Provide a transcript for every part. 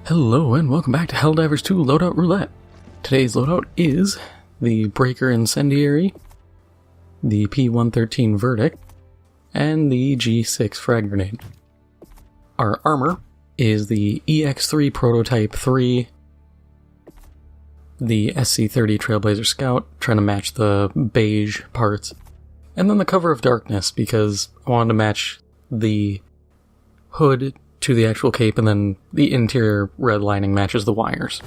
Hello and welcome back to Helldivers 2 Loadout Roulette. Today's loadout is the Breaker Incendiary, the P113 Verdict, and the G6 Frag Grenade. Our armor is the EX3 Prototype 3, the SC30 Trailblazer Scout, trying to match the beige parts, and then the Cover of Darkness because I wanted to match the hood to the actual cape, and then the interior red lining matches the wires.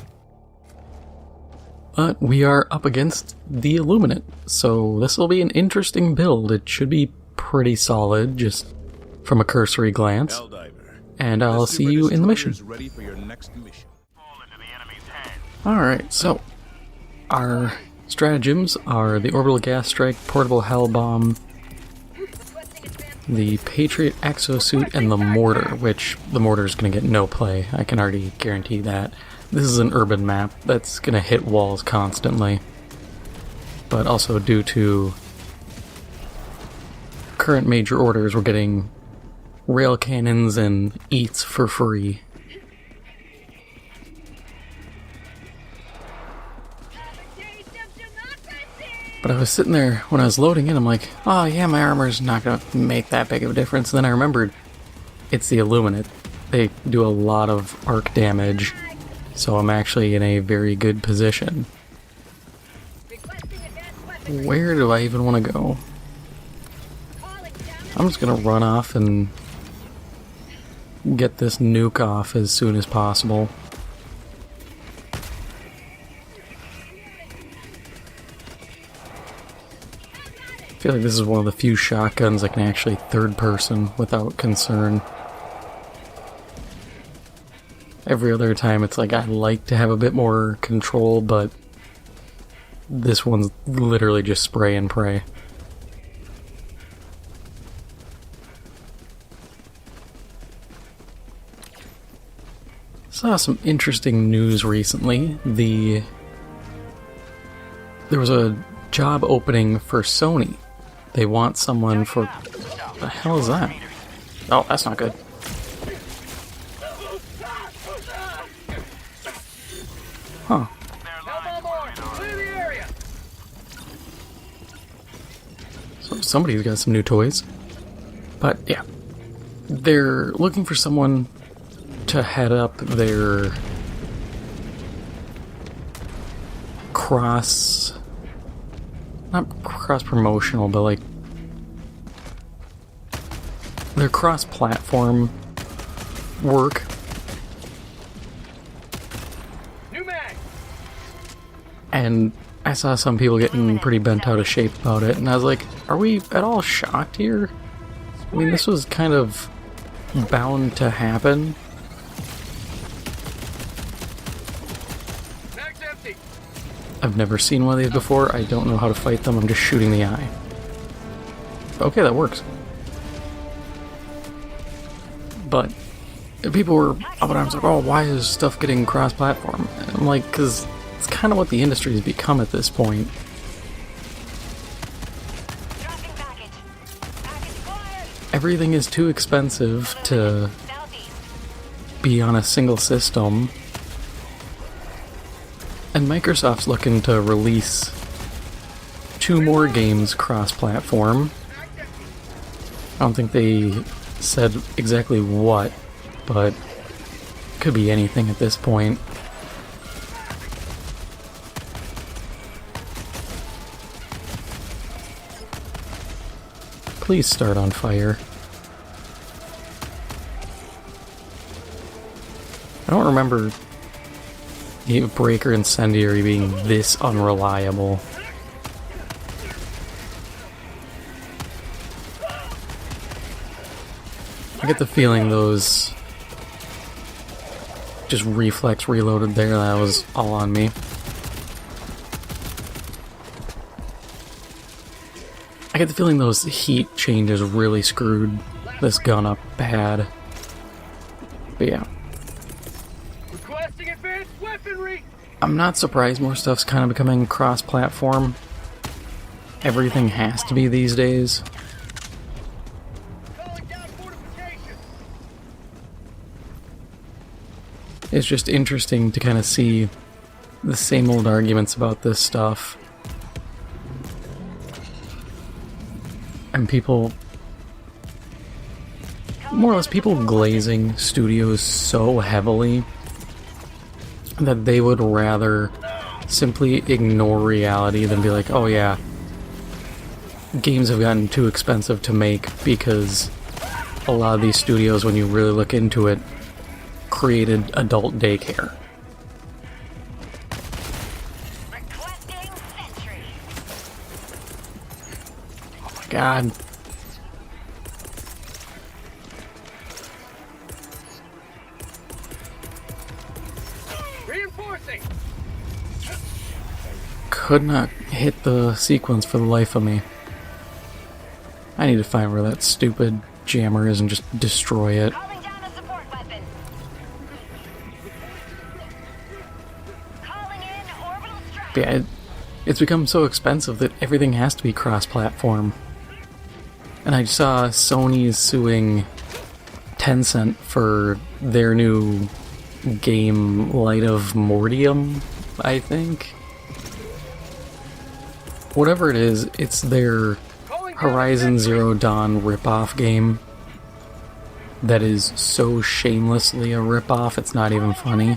But we are up against the Illuminate, so this will be an interesting build. It should be pretty solid, just from a cursory glance. And I'll see you in the mission. Alright, so our stratagems are the Orbital Gas Strike, Portable Hell Bomb, the Patriot Exosuit, and the Mortar, which the Mortar is going to get no play. I can already guarantee that. This is an urban map that's going to hit walls constantly. But also due to current major orders, we're getting rail cannons and eats for free. But I was sitting there when I was loading in, I'm like, oh yeah, my armor's not going to make that big of a difference. And then I remembered, it's the Illuminate. They do a lot of arc damage, so I'm actually in a very good position. Where do I even want to go? I'm just going to run off and get this nuke off as soon as possible. I feel like this is one of the few shotguns I can actually third person without concern. Every other time it's like I like to have a bit more control, but this one's literally just spray and pray. Saw some interesting news recently. There was a job opening for Sony. They want someone for... What the hell is that? Oh, that's not good. Huh. So somebody's got some new toys. But yeah. They're looking for someone to head up their not cross-promotional, but like their cross-platform work. And I saw some people getting pretty bent out of shape about it, and I was like, are we at all shocked here? I mean, this was kind of bound to happen. I've never seen one of these before. I don't know how to fight them. I'm just shooting the eye. Okay, that works. But people were up in arms like, oh, why is stuff getting cross-platform? And I'm like, because it's kind of what the industry has become at this point. Everything is too expensive to be on a single system. And Microsoft's looking to release 2 more games cross-platform. I don't think they said exactly what, but could be anything at this point. Please start on fire. I don't remember the Breaker Incendiary being this unreliable. I get the feeling those just reflex reloaded there. That was all on me. I get the feeling those heat changes really screwed this gun up bad. But yeah. I'm not surprised more stuff's kind of becoming cross-platform. Everything has to be these days. it's just interesting to kind of see the same old arguments about this stuff. And people, more or less people glazing studios so heavily that they would rather simply ignore reality than be like, oh yeah, games have gotten too expensive to make because a lot of these studios, when you really look into it, created adult daycare. Oh my god. Reinforcing. Could not hit the sequence for the life of me. I need to find where that stupid jammer is and just destroy it. Calling down a support weapon. Calling in orbital strike. Yeah, it's become so expensive that everything has to be cross-platform. And I saw Sony's suing Tencent for their new game Light of Mortium, I think. Whatever it is, it's their Horizon Zero Dawn ripoff game that is so shamelessly a ripoff, it's not even funny.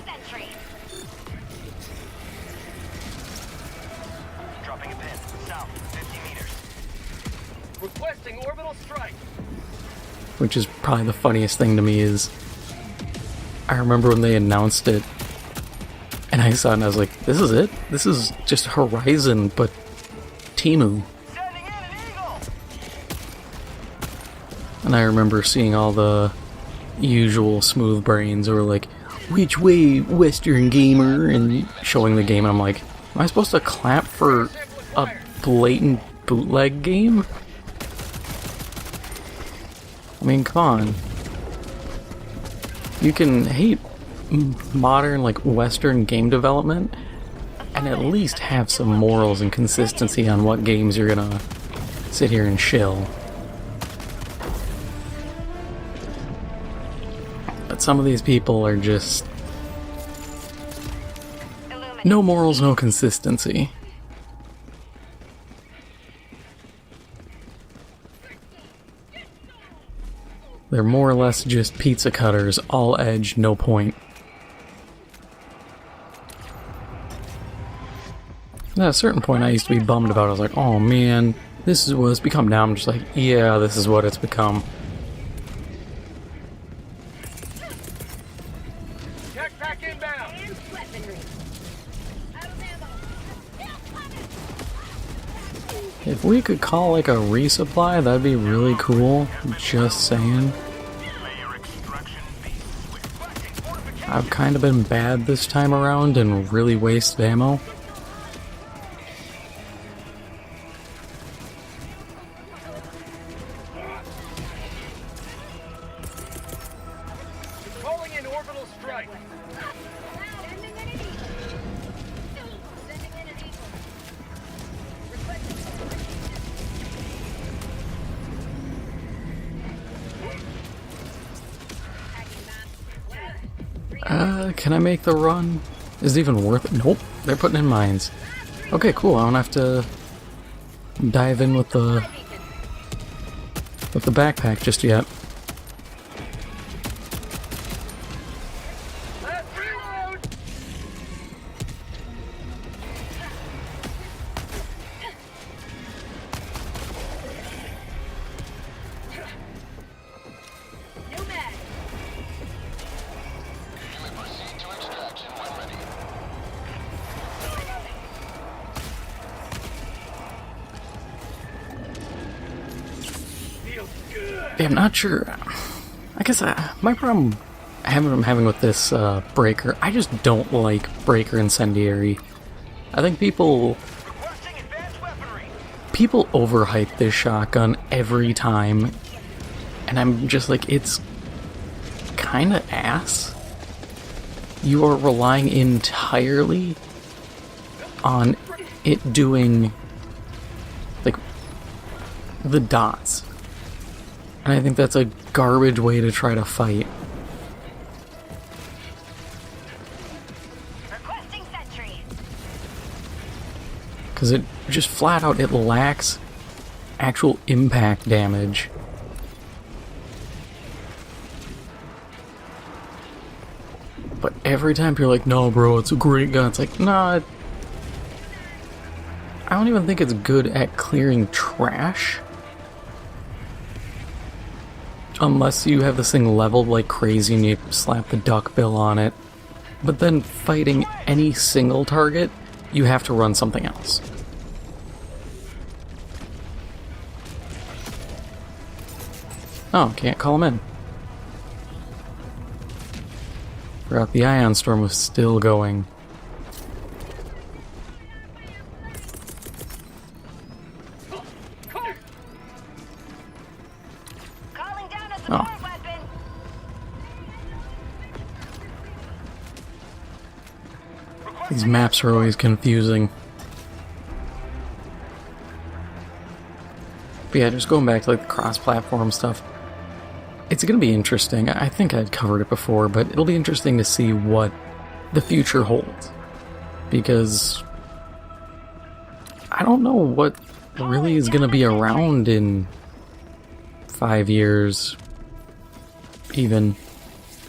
Dropping a pin. South, 50 meters. Requesting orbital strike. Which is probably the funniest thing to me is, I remember when they announced it, and I saw it and I was like, this is it? This is just Horizon, but Temu. Sending in an eagle. And I remember seeing all the usual smooth brains who were like, which way, Western gamer? And showing the game, and I'm like, am I supposed to clap for a blatant bootleg game? I mean, come on. You can hate modern, like, Western game development and at least have some morals and consistency on what games you're gonna sit here and shill. But some of these people are just... Illuminate. no morals, no consistency. They're more or less just pizza cutters, all edge, no point. At a certain point I used to be bummed about it. I was like, oh man, this is what it's become. Now I'm just like, yeah, this is what it's become. Tech pack inbound. If we could call like a resupply, that'd be really cool. Just saying. I've kind of been bad this time around and really wasted ammo. Calling in orbital strike. Can I make the run? Is it even worth it? Nope, they're putting in mines. Okay, cool, I don't have to dive in with the backpack just yet. Let's reload. New mag. Feels good. Yeah, I'm not sure. I guess my problem I'm having with this breaker, I just don't like breaker incendiary. I think people Requesting advanced weaponry. overhype this shotgun every time, and I'm just like, it's kind of ass. You are relying entirely on it doing like the dots, and I think that's a garbage way to try to fight. Because it just flat out, it lacks actual impact damage. But every time you're like, no bro, it's a great gun, it's like, nah, I don't even think it's good at clearing trash. Unless you have this thing leveled like crazy and you slap the duckbill on it. But then fighting any single target, you have to run something else. Oh, can't call him in. Forgot the ion storm was still going. Oh. These maps are always confusing. But yeah, just going back to like the cross-platform stuff. It's gonna be interesting. I think I'd covered it before, but it'll be interesting to see what the future holds. Because I don't know what really is gonna be around in 5 years, even.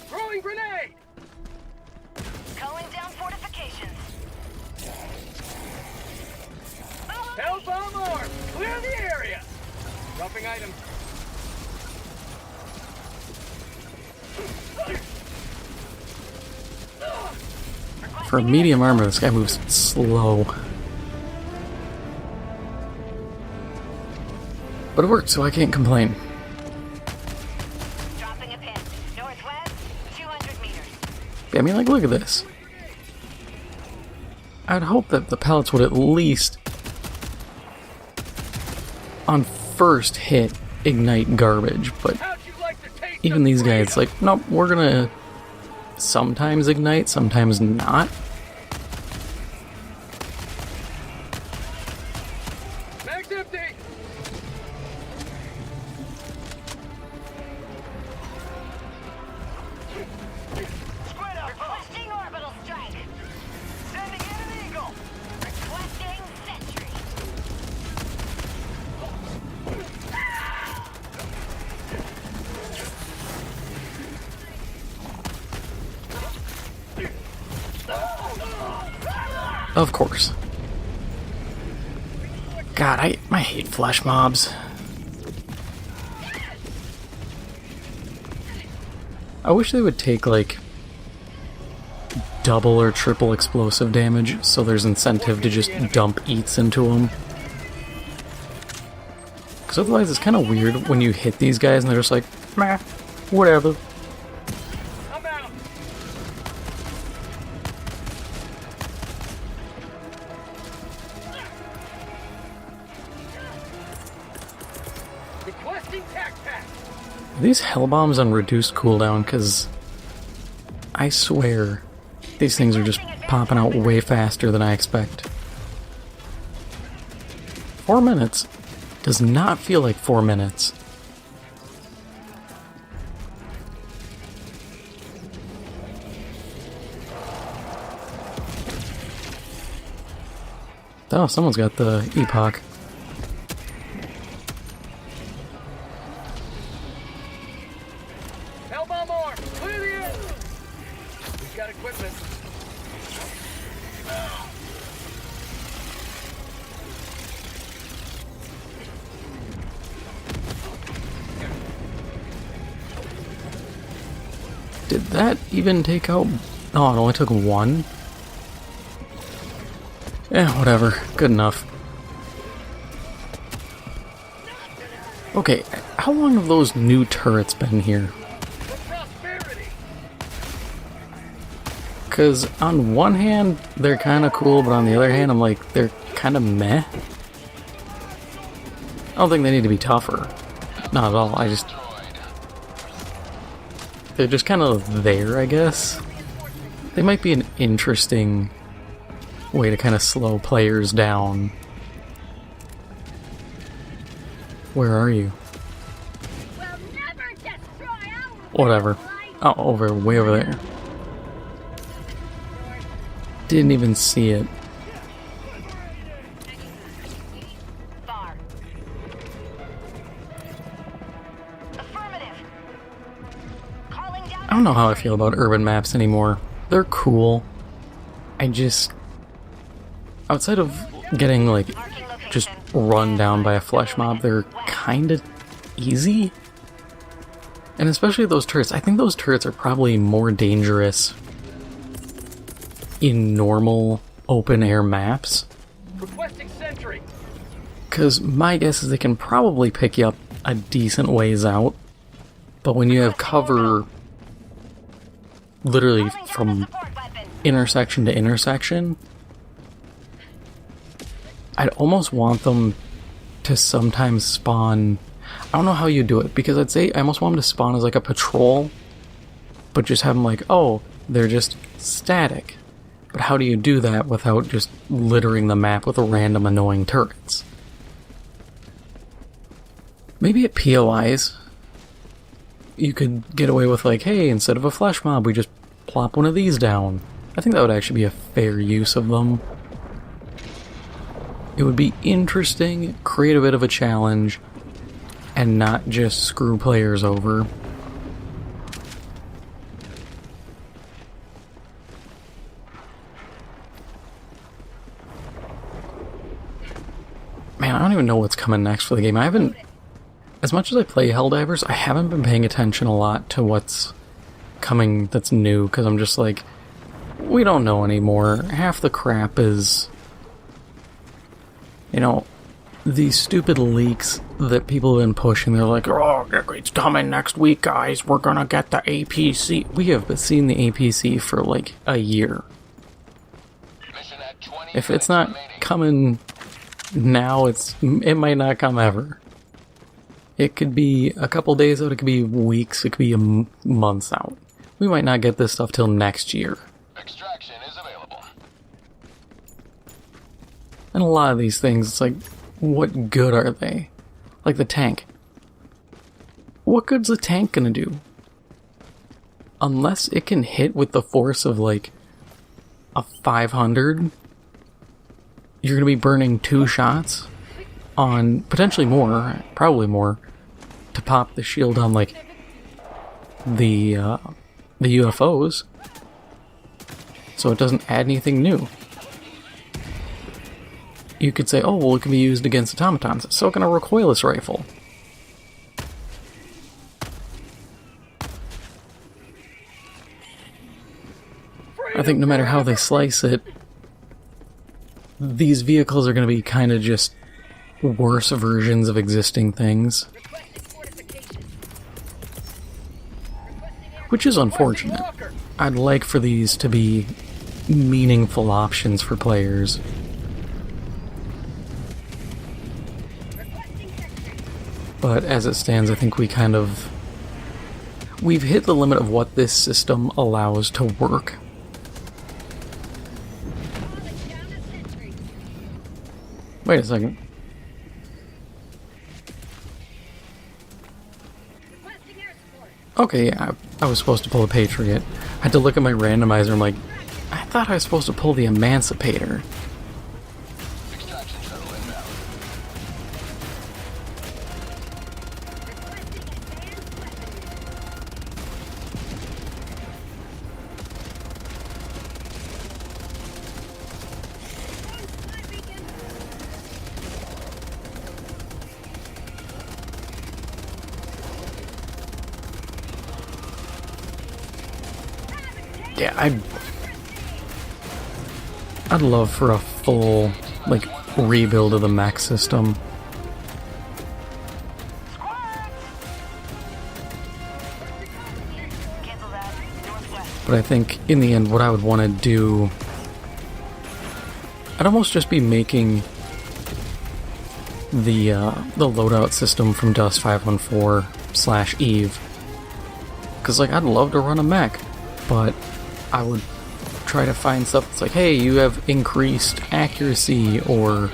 Throwing grenade! Calling down fortifications. Hellbomb arm! Clear the area! Dropping items. For medium armor, this guy moves slow. But it worked, so I can't complain. Dropping a pin. Northwest, 200 meters. Yeah, I mean, like, look at this. I'd hope that the pellets would at least, on first hit, ignite garbage, but even these guys, like, nope, we're gonna sometimes ignite, sometimes not. Mag's empty. Squid up. Requesting orbital strike. Sending in an eagle. Requesting sentry. Of course. God, I hate flesh mobs. I wish they would take, like, double or triple explosive damage, so there's incentive to just dump eats into them. Because otherwise it's kind of weird when you hit these guys and they're just like, meh, whatever. I'm out. Requesting tac pack. Are these hell bombs on reduced cooldown? Because I swear these things are just popping out way faster than I expect. 4 minutes does not feel like 4 minutes. Oh, someone's got the epoch. Hellbomb arm. Clear the air. We've got equipment. Did that even take out... Oh, it only took one? Eh, whatever. Good enough. Okay, how long have those new turrets been here? Prosperity. Because on one hand, they're kind of cool, but on the other hand, I'm like, they're kind of meh. I don't think they need to be tougher. Not at all, I just... They're just kind of there, I guess. They might be an interesting way to kind of slow players down. Where are you? Whatever. Oh, way over there. Didn't even see it. I don't know how I feel about urban maps anymore. They're cool. I just... outside of getting, like, just run down by a flesh mob, they're kinda easy. And especially those turrets. I think those turrets are probably more dangerous in normal open-air maps. Requesting sentry. Because my guess is they can probably pick you up a decent ways out. But when you have cover literally from intersection to intersection, I'd almost want them to sometimes spawn... I don't know how you do it, because I'd say I almost want them to spawn as like a patrol, but just have them like, oh, they're just static. But how do you do that without just littering the map with random annoying turrets? Maybe at POIs, you could get away with like, hey, instead of a flesh mob, we just plop one of these down. I think that would actually be a fair use of them. It would be interesting, create a bit of a challenge, and not just screw players over. Man, I don't even know what's coming next for the game. I haven't... As much as I play Helldivers, I haven't been paying attention a lot to what's coming that's new, because I'm just like, we don't know anymore. Half the crap is... You know, these stupid leaks that people have been pushing, they're like, oh, it's coming next week, guys. We're gonna get the APC. We have seen the APC for like a year. If it's not coming now, it might not come ever. It could be a couple days out, it could be weeks, it could be months out. We might not get this stuff till next year. Extraction is available. And a lot of these things, it's like, what good are they? Like the tank. What good's the tank gonna do? Unless it can hit with the force of like a 500, you're gonna be burning 2 shots on, potentially more, probably more, to pop the shield on like the UFOs. So it doesn't add anything new. You could say, oh, well, it can be used against automatons. So can a recoilless rifle. I think no matter how they slice it, these vehicles are going to be kind of just worse versions of existing things. Which is unfortunate. I'd like for these to be meaningful options for players. But as it stands, I think we've hit the limit of what this system allows to work. Wait a second. Okay, yeah, I was supposed to pull the Patriot. I had to look at my randomizer and I'm like, I thought I was supposed to pull the Emancipator. Yeah, I'd love for a full, like, rebuild of the mech system. But I think, in the end, what I would want to do... I'd almost just be making the loadout system from Dust 514/Eve. Because, like, I'd love to run a mech, but I would try to find stuff that's like, hey, you have increased accuracy or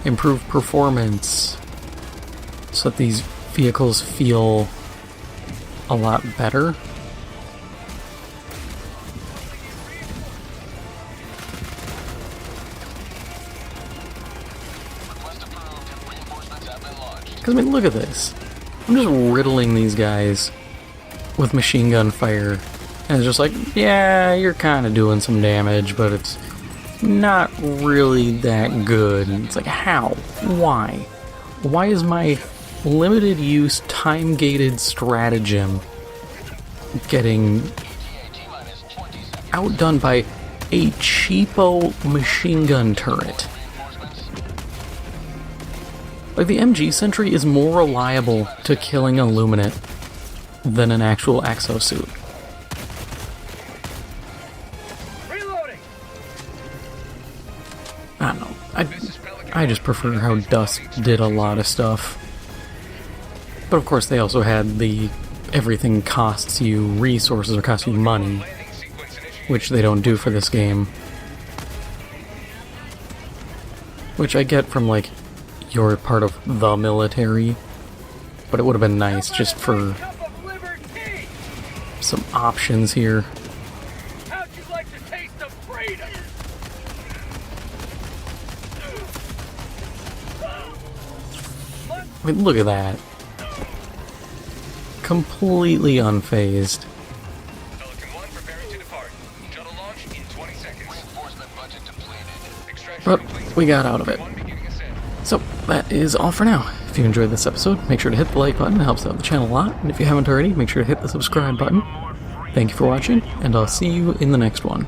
improved performance so that these vehicles feel a lot better. Because, I mean, look at this. I'm just riddling these guys with machine gun fire. And it's just like, yeah, you're kind of doing some damage, but it's not really that good. And it's like, how? Why? Why is my limited use, time-gated stratagem getting outdone by a cheapo machine gun turret? Like, the MG Sentry is more reliable to killing illuminate than an actual exosuit. Reloading. I don't know. I just prefer how Dusk did a lot of stuff. But of course they also had the everything costs you resources or costs you money, which they don't do for this game. Which I get from, like, you're part of the military, but it would have been nice just for some options here. How'd you like to taste of freedom? I mean, look at that. Completely unfazed. Pelican 1 preparing to depart. Shuttle launch in 20 seconds. Reinforcement budget depleted. Extraction But complete. we got out of it. One beginning ascent. So, that is all for now. If you enjoyed this episode, make sure to hit the like button, it helps out the channel a lot. And if you haven't already, make sure to hit the subscribe button. Thank you for watching, and I'll see you in the next one.